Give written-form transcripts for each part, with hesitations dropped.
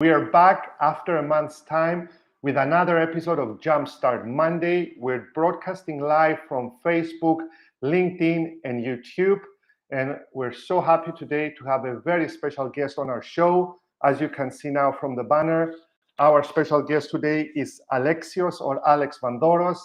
We are back after a month's time with another episode of Jumpstart Monday. We're broadcasting live from Facebook, LinkedIn, and YouTube. And we're so happy today to have a very special guest on our show. As you can see now from the banner, our special guest today is Alexios or Alex Vandoros.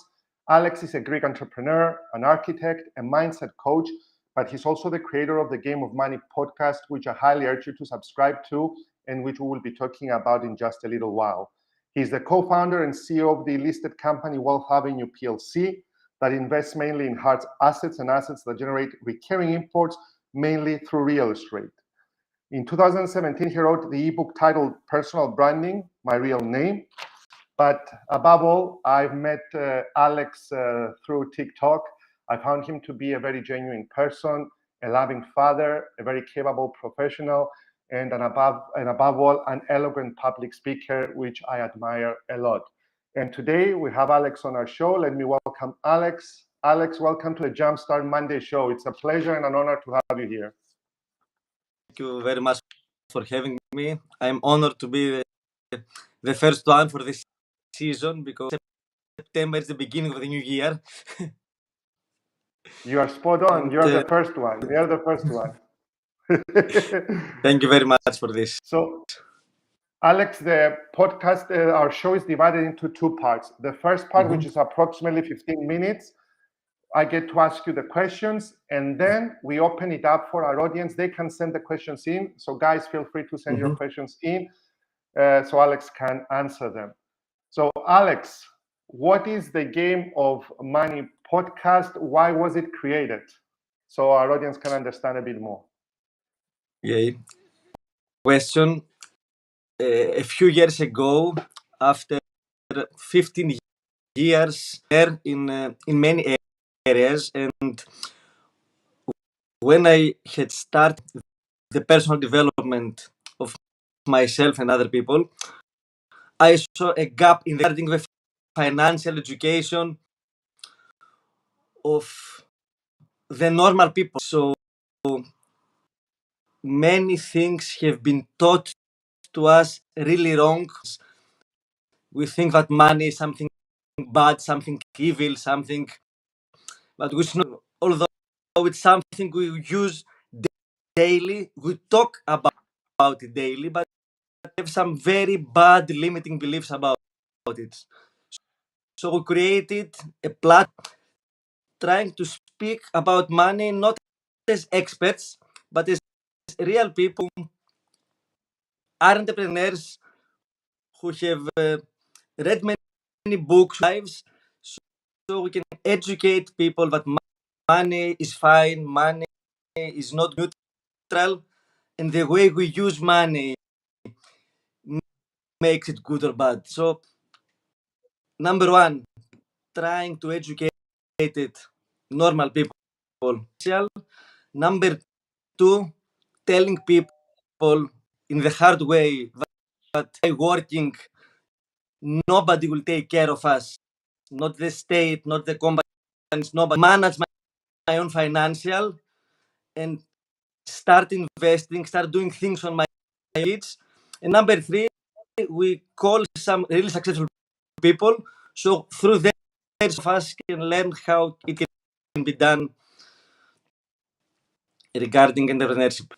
Alex is a Greek entrepreneur, an architect, a mindset coach, but he's also the creator of the Game of Money podcast, which I highly urge you to subscribe to, and which we will be talking about in just a little while. He's the co-founder and CEO of the listed company Wealth Avenue Plc that invests mainly in hard assets and assets that generate recurring imports, mainly through real estate. In 2017, he wrote the ebook titled Personal Branding, My Real Name. But above all, I've met Alex through TikTok. I found him to be a very genuine person, a loving father, a very capable professional, and above all, an eloquent public speaker, which I admire a lot. And today we have Alex on our show. Let me welcome Alex. Alex, welcome to the Jumpstart Monday show. It's a pleasure and an honor to have you here. Thank you very much for having me. I'm honored to be the first one for this season because September is the beginning of the new year. You are spot on. You're the first one. You're the first one. Thank you very much for this. So, Alex, the podcast, our show is divided into two parts. The first part, which is approximately 15 minutes, I get to ask you the questions, and then we open it up for our audience. They can send the questions in. So guys, feel free to send your questions in so Alex can answer them. So Alex, what is the Game of Money podcast? Why was it created? So our audience can understand a bit more. Okay. Question. A few years ago, after 15 years there in many areas, and when I had started the personal development of myself and other people, I saw a gap in the financial education of the normal people. So many things have been taught to us really wrong. We think that money is something bad, something evil, something, but we should not. Although it's something we use daily, we talk about it daily, but we have some very bad limiting beliefs about it. So we created a platform trying to speak about money not as experts, but as real people, entrepreneurs who have read many books, lives, so we can educate people that money is fine, money is not neutral, and the way we use money makes it good or bad. So, number one, trying to educate normal people. Number two, telling people in the hard way that by working, nobody will take care of us. Not the state, not the companies, nobody. Manage my own financial and start investing, start doing things on my needs. And number three, we call some really successful people. So through them, of us can learn how it can be done regarding entrepreneurship.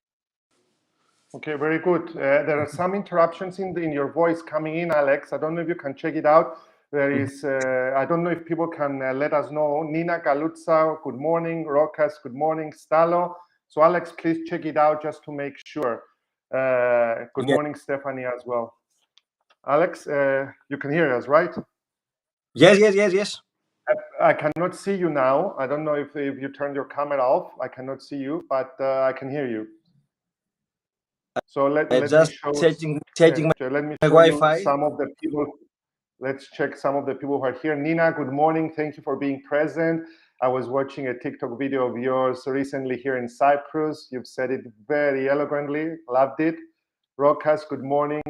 Okay, very good. There are some interruptions in your voice coming in, Alex. I don't know if you can check it out. There is, I don't know if people can let us know. Nina Galutza, good morning. Rokas, good morning. Stalo. So Alex, please check it out just to make sure. Good morning, Stephanie, as well. Alex, you can hear us, right? Yes. I cannot see you now. I don't know if you turned your camera off. I cannot see you, but I can hear you. So let me show my Wi-Fi. Some of the people. Let's check some of the people who are here. Nina, good morning. Thank you for being present. I was watching a TikTok video of yours recently here in Cyprus. You've said it very eloquently. Loved it. Rokas, good morning.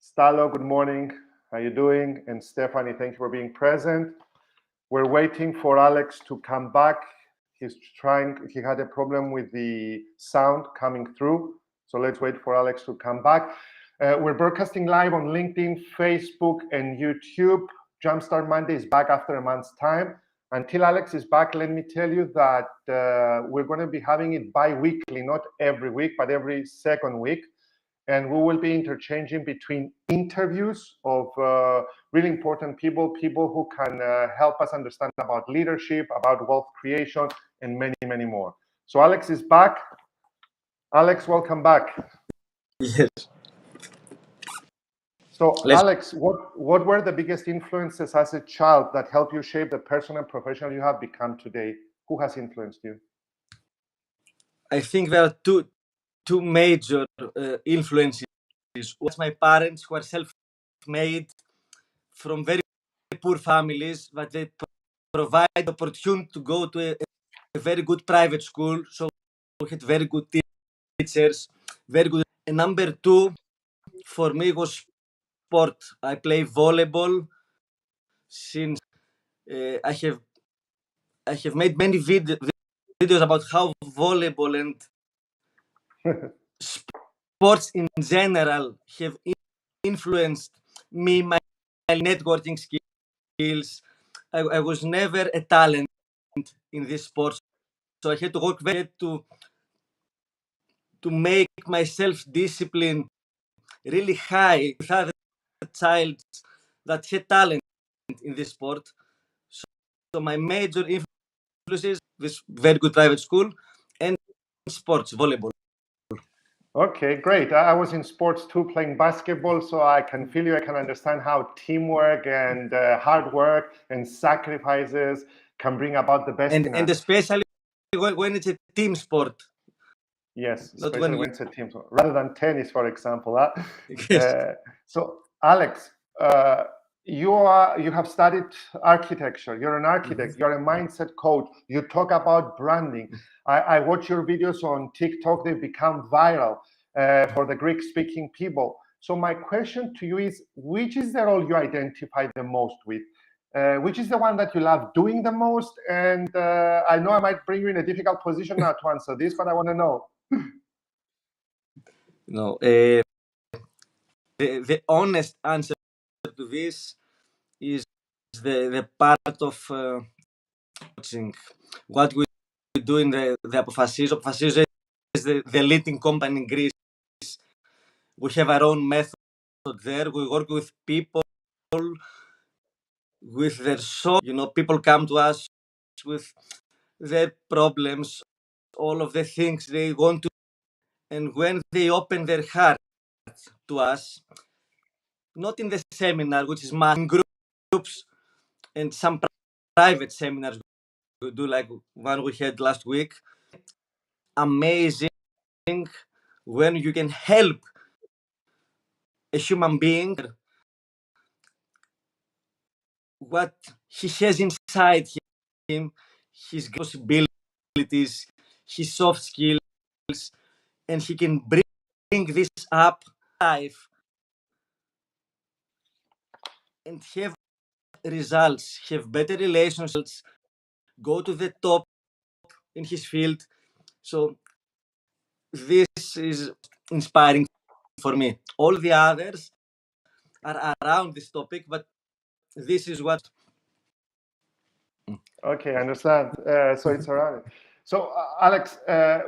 Stalo, good morning. How are you doing? And Stephanie, thank you for being present. We're waiting for Alex to come back. He had a problem with the sound coming through. So let's wait for Alex to come back. We're broadcasting live on LinkedIn, Facebook, and YouTube. Jumpstart Monday is back after a month's time. Until Alex is back, let me tell you that we're going to be having it bi-weekly, not every week, but every second week. And we will be interchanging between interviews of really important people who can help us understand about leadership, about wealth creation, and many, many more. So Alex is back. Alex, welcome back. Yes. So Alex, what were the biggest influences as a child that helped you shape the person and professional you have become today? Who has influenced you? I think there are two major influences. One, my parents who are self-made from very poor families, but they provide the opportunity to go to a very good private school. So we had very good teachers, very good. And number two, for me, was sport. I play volleyball since I have made many videos about how volleyball and sports in general have influenced me, my networking skills. I was never a talent in this sport, so I had to work very hard to make my self-discipline really high with other child that had talent in this sport. So my major influences this very good private school and sports, volleyball. Okay, great. I was in sports too, playing basketball, so I can feel you. I can understand how teamwork and hard work and sacrifices can bring about the best in And us. especially when it's a team sport. Yes, Not especially when it's a team sport, rather than tennis, for example. Yes. So, Alex, you have studied architecture. You're an architect. You're a mindset coach. You talk about branding. I watch your videos on TikTok. They've become viral for the Greek-speaking people. So my question to you is, which is the role you identify the most with? Which is the one that you love doing the most? And I know I might bring you in a difficult position now to answer this, but I want to know. No, the honest answer to this is the part of coaching. What we do in the Apophasis. Apophasis is the leading company in Greece. We have our own method there. We work with people with their soul. People come to us with their problems, all of the things they want to, and when they open their heart to us, not in the seminar, which is in groups, and some private seminars we do, like one we had last week. Amazing when you can help a human being what he has inside him, his possibilities, his soft skills, and he can bring this up life and have results, have better relationships, go to the top in his field. So this is inspiring for me. All the others are around this topic, but this is what. Okay, I understand. So it's around. So, Alex,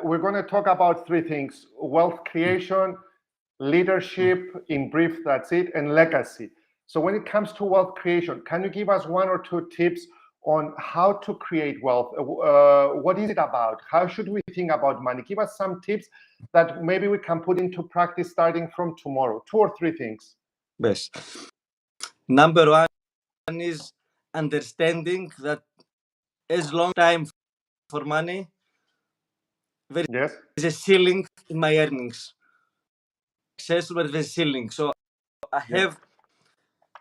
we're going to talk about three things: wealth creation, leadership, in brief, that's it, and legacy. So when it comes to wealth creation, can you give us one or two tips on how to create wealth? What is it about? How should we think about money? Give us some tips that maybe we can put into practice starting from tomorrow. Two or three things. Yes. Number one is understanding that as long time for money, there is a ceiling in my earnings. Successful, but there's a ceiling. So I have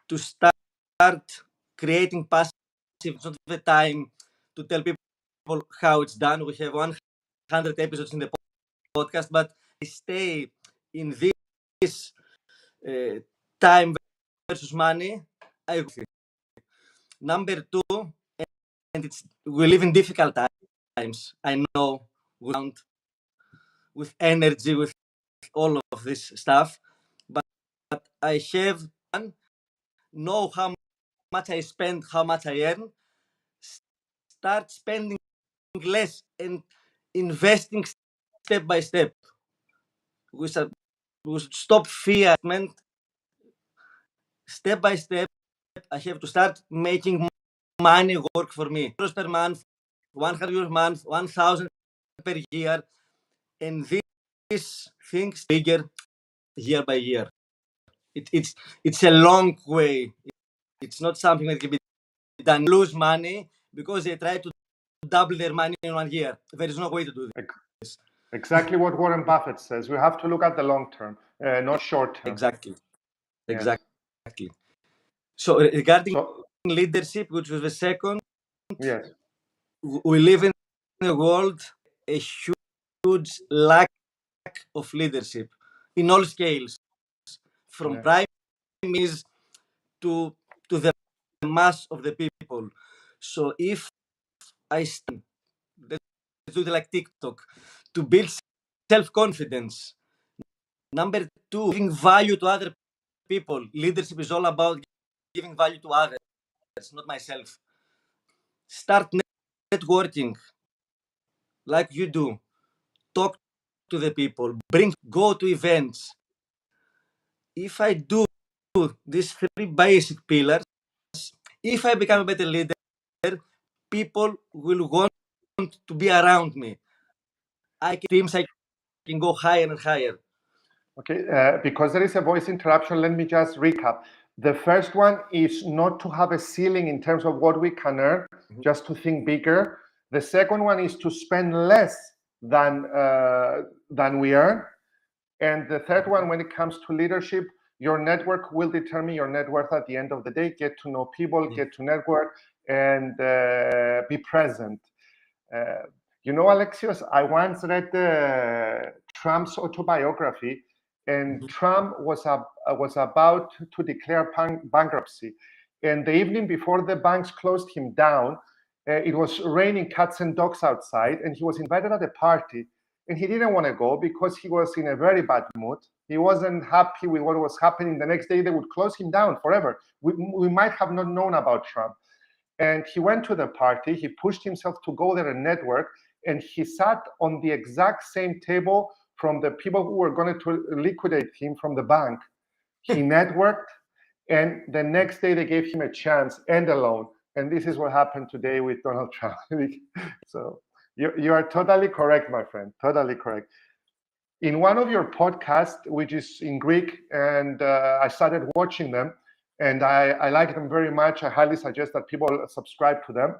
to start creating passive. It's not the time to tell people how it's done. We have 100 episodes in the podcast, but I stay in this time versus money. Number two, and we live in difficult times. I know, with energy, with all of this stuff, but I have know how much I spend, how much I earn, start spending less and investing step by step. We should stop fear. Step by step, I have to start making money work for me. Euros per month, 100 euros per month, 1,000 per year, and these things bigger year by year. It's a long way. It's not something that can be done. Lose money because they try to double their money in 1 year. There is no way to do this. Exactly what Warren Buffett says. We have to look at the long term, not short term. Exactly. Yes. Exactly. So regarding leadership, which was the second, yes, we live in a world a huge lack of leadership in all scales, from prime minister to the mass of the people. So if I stand, let's do it like TikTok, to build self-confidence. Number two, giving value to other people. Leadership is all about giving value to others, not myself. Start networking like you do. Talk to the people. Go to events. If I do these three basic pillars, if I become a better leader, people will want to be around me. I can go higher and higher. Okay, because there is a voice interruption, let me just recap. The first one is not to have a ceiling in terms of what we can earn, just to think bigger. The second one is to spend less than we earn. And the third one, when it comes to leadership, your network will determine your net worth at the end of the day. Get to know people, get to network, and be present. Alexios, I once read Trump's autobiography, and Trump was about to declare bankruptcy. And the evening before the banks closed him down, it was raining cats and dogs outside, and he was invited at a party. And he didn't want to go because he was in a very bad mood. He wasn't happy with what was happening. The next day, they would close him down forever. We might have not known about Trump. And he went to the party. He pushed himself to go there and network. And he sat on the exact same table from the people who were going to liquidate him from the bank. He networked. And the next day, they gave him a chance and a loan. And this is what happened today with Donald Trump. So you are totally correct, my friend. Totally correct. In one of your podcasts, which is in Greek, and I started watching them, and I like them very much. I highly suggest that people subscribe to them.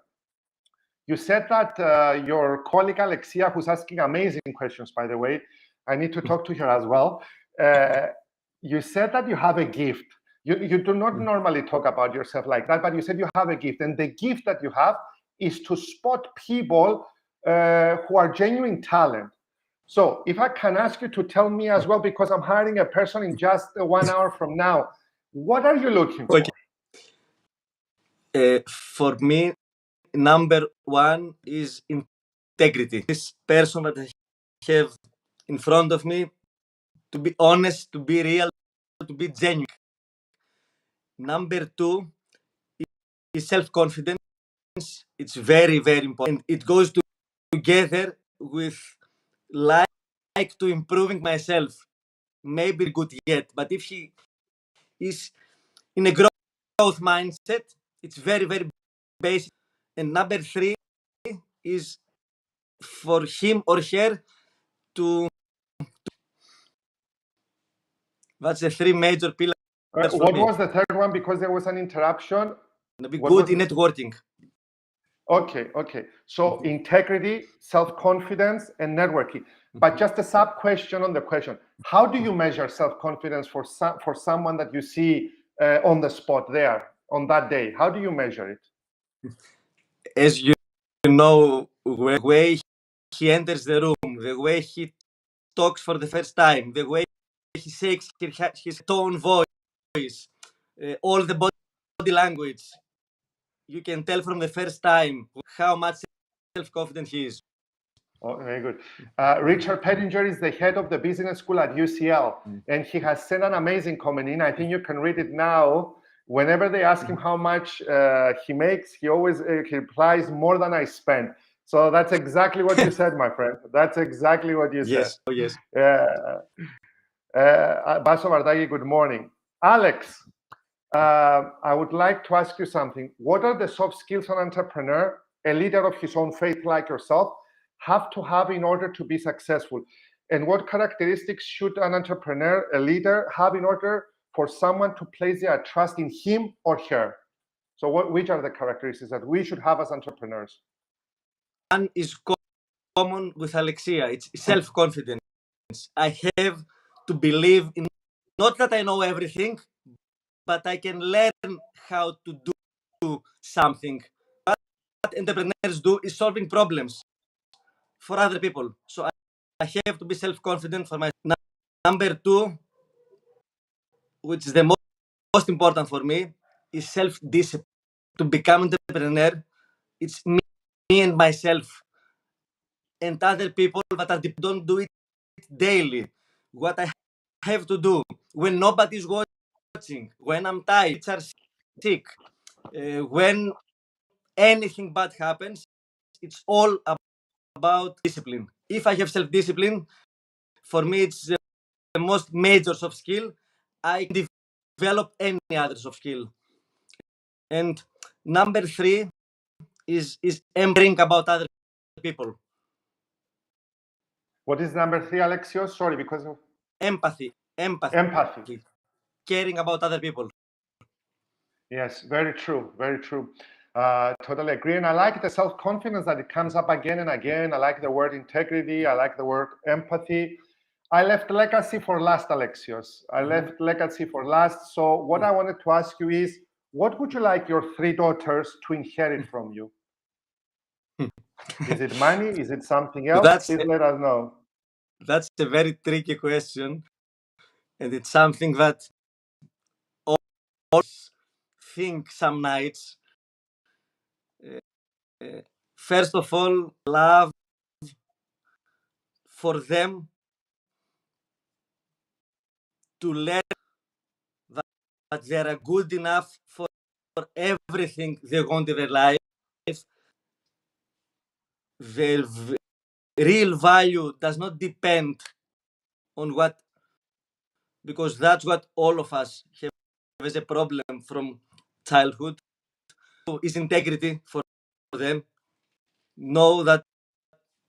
You said that your colleague Alexia, who's asking amazing questions, by the way, I need to talk to her as well. You said that you have a gift. You do not normally talk about yourself like that, but you said you have a gift. And the gift that you have is to spot people who are genuine talent. So if I can ask you to tell me as well, because I'm hiring a person in just 1 hour from now, what are you looking for? For me, number one is integrity. This person that I have in front of me, to be honest, to be real, to be genuine. Number two is self-confidence. It's very, very important. It goes together with like to improving myself. Maybe good yet, but if he is in a growth mindset, it's very, very basic. And number three is for him or her to. That's the three major pillars. What was the third one? Because there was an interruption. Be good in networking. Okay. So integrity, self-confidence, and networking. But just a sub question on the question: how do you measure self-confidence for someone that you see on the spot there on that day? How do you measure it? As you know, the way he enters the room, the way he talks for the first time, the way he shakes his tone voice, all the body language. You can tell from the first time how much self-confident he is. Oh, very good. Richard Pettinger is the head of the business school at UCL, and he has sent an amazing comment in. I think you can read it now. Whenever they ask him how much he makes, he always he replies, "More than I spend." So that's exactly what you said, my friend. That's exactly what you said. Yes, oh yes. Baso Vardagi, good morning. Alex, I would like to ask you something. What are the soft skills an entrepreneur, a leader of his own faith like yourself, have to have in order to be successful? And what characteristics should an entrepreneur, a leader, have in order for someone to place their trust in him or her? So, which are the characteristics that we should have as entrepreneurs? One is common with Alexia. It's self-confidence. I have to believe in, not that I know everything, but I can learn how to do something. What entrepreneurs do is solving problems for other people. So I have to be self-confident for myself. Number two, which is the most important for me, is self-discipline. To become an entrepreneur, it's me and myself and other people that don't do it daily. What I have to do when nobody's watching, when I'm tired, kids are sick, when anything bad happens, it's all about discipline. If I have self-discipline, for me, it's the most major soft skill. I can develop any other soft skill. And number three is empowering about other people. What is number three, Alexios? Sorry, because of Empathy. empathy. Caring about other people. Yes, very true, very true. Totally agree. And I like the self-confidence that it comes up again and again. I like the word integrity. I like the word empathy. I left legacy for last, Alexios. I left legacy for last. So what I wanted to ask you is, what would you like your three daughters to inherit from you? Is it money? Is it something else? Please let us know. That's a very tricky question. And it's something that I always think some nights. First of all, love for them to learn that they are good enough for everything they want in their life. Their real value does not depend on what, because that's what all of us have as a problem from childhood, is integrity for them. Know that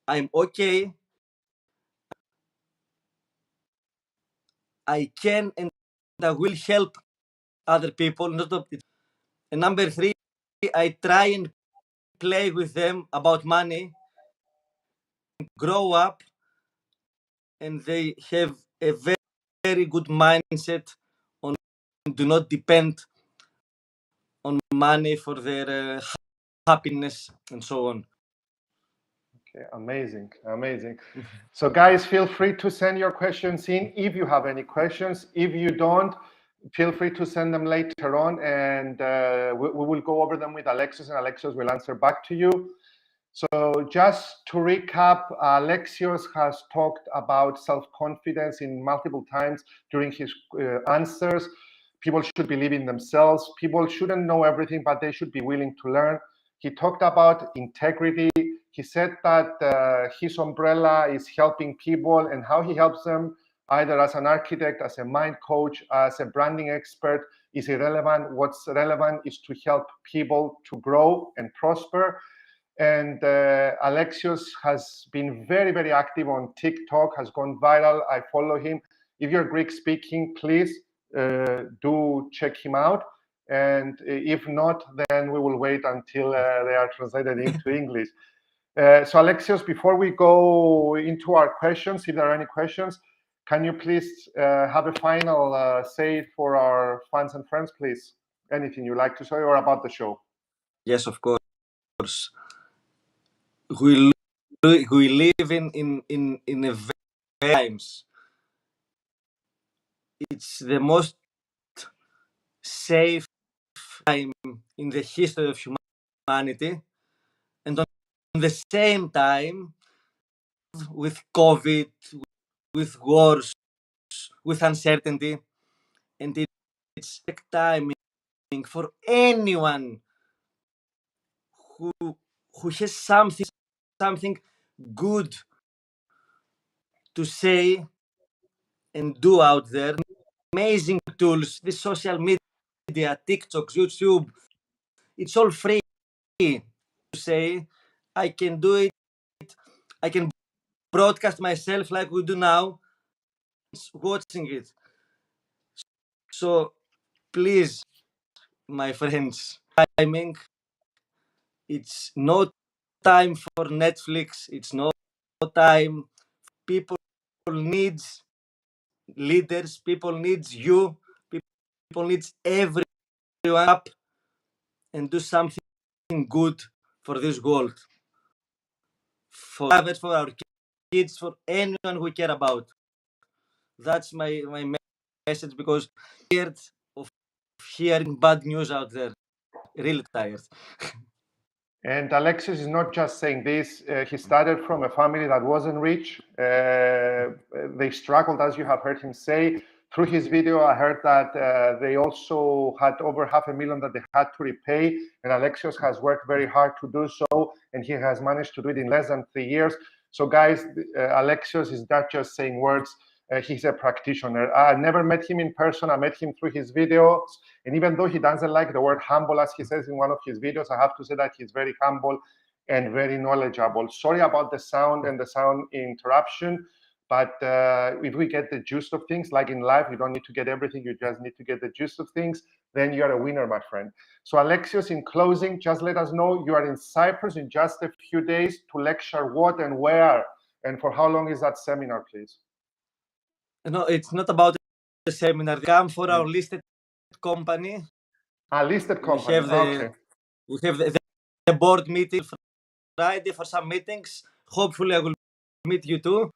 I'm okay. I can and I will help other people. And number three, I try and play with them about money, grow up, and they have a very, very good mindset on do not depend on money for their happiness and so on. Okay, amazing, amazing. So guys, feel free to send your questions in if you have any questions. If you don't, feel free to send them later on, and we will go over them with Alexios, and Alexios will answer back to you. So just to recap, Alexios has talked about self-confidence in multiple times during his answers. People should believe in themselves. People shouldn't know everything, but they should be willing to learn. He talked about integrity. He said that his umbrella is helping people, and how he helps them, either as an architect, as a mind coach, as a branding expert, is irrelevant. What's relevant is to help people to grow and prosper. And Alexios has been very, very active on TikTok, has gone viral. I follow him. If you're Greek speaking, please do check him out. And if not, then we will wait until they are translated into English. So Alexios, before we go into our questions, if there are any questions, can you please have a final say for our fans and friends, please? Anything you like to say or about the show? Yes, of course. We live in a very times. It's the most safe time in the history of humanity, and on the same time, with COVID, with wars, with uncertainty, and it's timing for anyone who has something good to say and do out there. Amazing tools, the social media, TikTok, YouTube, it's all free to say, I can do it, I can broadcast myself like we do now, watching it. So please, my friends, timing, it's no time for Netflix, it's no time. People needs leaders, people needs you, people needs everyone up and do something good for this world, for others, for our kids, for anyone we care about. That's my message, because I'm tired of hearing bad news out there. Really tired. And Alexios is not just saying this. He started from a family that wasn't rich. They struggled, as you have heard him say. Through his video, I heard that they also had over $500,000 that they had to repay. And Alexios has worked very hard to do so. And he has managed to do it in less than 3 years. So guys, Alexios is not just saying words. He's a practitioner. I never met him in person. I met him through his videos. And even though he doesn't like the word humble, as he says in one of his videos, I have to say that he's very humble and very knowledgeable. Sorry about the sound and the sound interruption. But if we get the gist of things, like in life, you don't need to get everything. You just need to get the gist of things. Then you're a winner, my friend. So Alexios, in closing, just let us know you are in Cyprus in just a few days to lecture what and where. And for how long is that seminar, please? No, it's not about the seminar. Come for our listed company. Listed company. We have the board meeting Friday for some meetings. Hopefully, I will meet you too.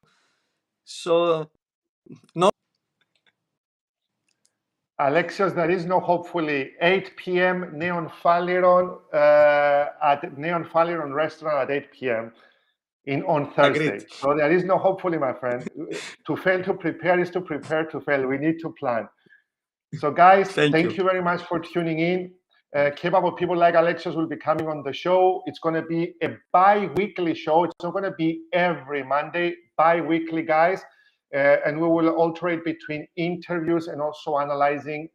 So, no. Alexios, there is no hopefully. 8 p.m. Neon Phaleron at Neon Phaleron restaurant at 8 p.m. on Thursday. Agreed. So there is no hopefully, my friend. To fail to prepare is to prepare to fail. We need to plan. So guys, thank you very much for tuning in. Capable people like Alexios will be coming on the show. It's going to be a bi-weekly show. It's not going to be every Monday, bi-weekly, guys. And we will alternate between interviews and also analyzing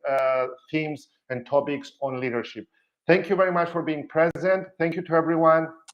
themes and topics on leadership. Thank you very much for being present. Thank you to everyone.